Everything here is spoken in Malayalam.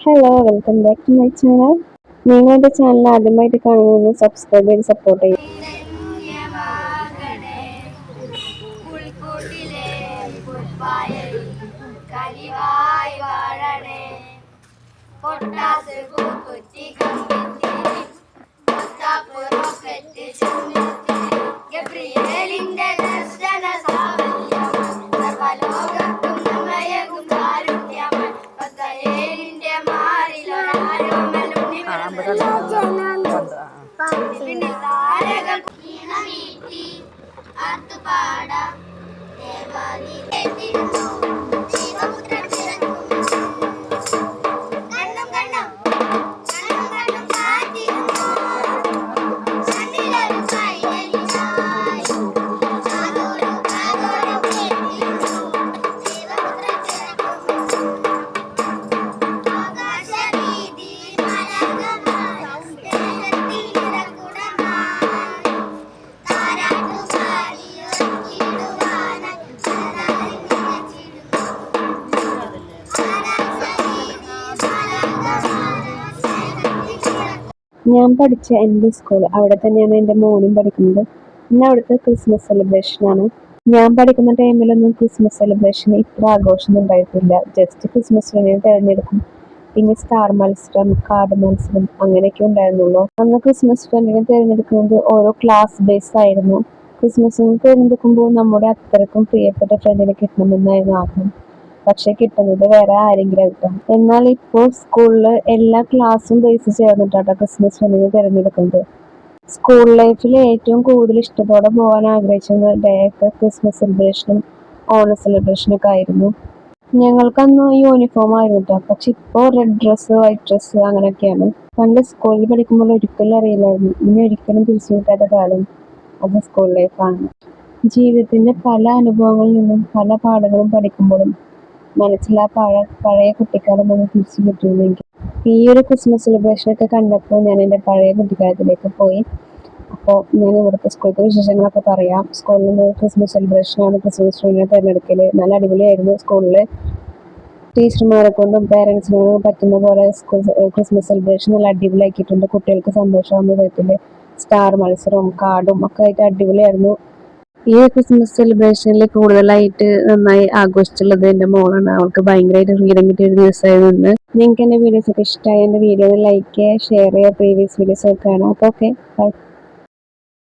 Hello, welcome back to my channel. നിങ്ങളുടെ ചാനൽ ആദ്യമായിട്ട് കാണുന്നത് സബ്സ്ക്രൈബ് ചെയ്ത് സപ്പോർട്ട് ചെയ്യും. ഞാൻ പഠിച്ച എൻ്റെ സ്കൂൾ അവിടെ തന്നെയാണ് എൻ്റെ മോനും പഠിക്കുന്നത്. ഇന്ന് അവിടുത്തെ ക്രിസ്മസ് സെലിബ്രേഷനാണ്. ഞാൻ പഠിക്കുന്ന ടൈമിലൊന്നും ക്രിസ്മസ് സെലിബ്രേഷൻ ഇത്ര ആഘോഷമൊന്നും ഉണ്ടായിട്ടില്ല. ജസ്റ്റ് ക്രിസ്മസ് ട്രീനെ തിരഞ്ഞെടുക്കും, പിന്നെ സ്റ്റാർ മത്സരം, കാർഡ് മത്സരം അങ്ങനെയൊക്കെ ഉണ്ടായിരുന്നുള്ളൂ. അന്ന് ക്രിസ്മസ് ട്രീനെ തിരഞ്ഞെടുക്കുന്നത് ഓരോ ക്ലാസ് ബേസ് ആയിരുന്നു. ക്രിസ്മസിന് തിരഞ്ഞെടുക്കുമ്പോൾ നമ്മുടെ അത്രയ്ക്കും പ്രിയപ്പെട്ട ഫ്രണ്ടിനെ കിട്ടണമെന്നായിരുന്നു ആഗ്രഹം. പക്ഷെ കിട്ടുന്നത് വേറെ ആരെങ്കിലും ആയിരിക്കും. എന്നാൽ ഇപ്പോൾ സ്കൂളിൽ എല്ലാ ക്ലാസ്സും ബേസ് ചേർന്നിട്ടാണ് ക്രിസ്മസ് ഫ്രണ്ടിനെ തിരഞ്ഞെടുക്കുന്നത്. സ്കൂൾ ലൈഫിൽ ഏറ്റവും കൂടുതൽ ഇഷ്ടത്തോടെ പോകാൻ ആഗ്രഹിച്ചിരുന്ന ഡേ ഒക്കെ ക്രിസ്മസ് സെലിബ്രേഷനും ഓണം സെലിബ്രേഷനും ഒക്കെ ആയിരുന്നു. ഞങ്ങൾക്കന്ന് യൂണിഫോം ആയിരുന്നു കേട്ടോ. പക്ഷെ ഇപ്പോൾ റെഡ് ഡ്രസ്സ്, വൈറ്റ് ഡ്രസ്സ് അങ്ങനെയൊക്കെയാണ്. പണ്ട് സ്കൂളിൽ പഠിക്കുമ്പോൾ ഒരിക്കലും അറിയില്ലായിരുന്നു ഇനി ഒരിക്കലും തിരിച്ചു കിട്ടാത്ത കാലം അത് സ്കൂൾ ലൈഫാണ്. ജീവിതത്തിന്റെ പല അനുഭവങ്ങളിൽ നിന്നും പല പാഠങ്ങളും പഠിക്കുമ്പോഴും മനസ്സിൽ ആ പഴയ കുട്ടിക്കാലം ഒന്ന് തിരിച്ചു കിട്ടുമെങ്കിൽ. ഈ ഒരു ക്രിസ്മസ് സെലിബ്രേഷനൊക്കെ കണ്ടപ്പോൾ ഞാൻ എൻ്റെ പഴയ കുട്ടിക്കാലത്തിലേക്ക് പോയി. അപ്പോൾ ഞാൻ ഇവിടുത്തെ സ്കൂളിലത്തെ വിശേഷങ്ങളൊക്കെ പറയാം. സ്കൂളിൽ നിന്ന് ക്രിസ്മസ് സെലിബ്രേഷനാണ്, ക്രിസ്മസ് ട്രീനെ തിരഞ്ഞെടുക്കൽ നല്ല അടിപൊളിയായിരുന്നു. സ്കൂളിൽ ടീച്ചർമാരെ കൊണ്ടും പേരൻസിനെ കൊണ്ടും പറ്റുന്ന പോലെ സ്കൂൾ ക്രിസ്മസ് സെലിബ്രേഷൻ നല്ല അടിപൊളിയാക്കിയിട്ടുണ്ട്. കുട്ടികൾക്ക് സന്തോഷമാകുന്ന വിധത്തിൽ സ്റ്റാർ മത്സരവും കാർഡും ഒക്കെ ആയിട്ട് അടിപൊളിയായിരുന്നു. ഈ ക്രിസ്മസ് സെലിബ്രേഷനിൽ കൂടുതലായിട്ട് നന്നായി ആഘോഷിച്ചുള്ളത് എൻ്റെ മോളാണ്. അവൾക്ക് ഭയങ്കരമായിട്ട് ഫ്രീഡം കിട്ടിയ ഒരു ദിവസമായിരുന്നു. നിങ്ങൾക്ക് എൻ്റെ വീഡിയോസ് ഒക്കെ ഇഷ്ടമായി എൻ്റെ വീഡിയോ ലൈക്ക് ചെയ്യുക, ഷെയർ ചെയ്യുക, പ്രീവിയസ് വീഡിയോസ് ഒക്കെ കാണാം. അപ്പോൾ ഓക്കെ, ബൈ.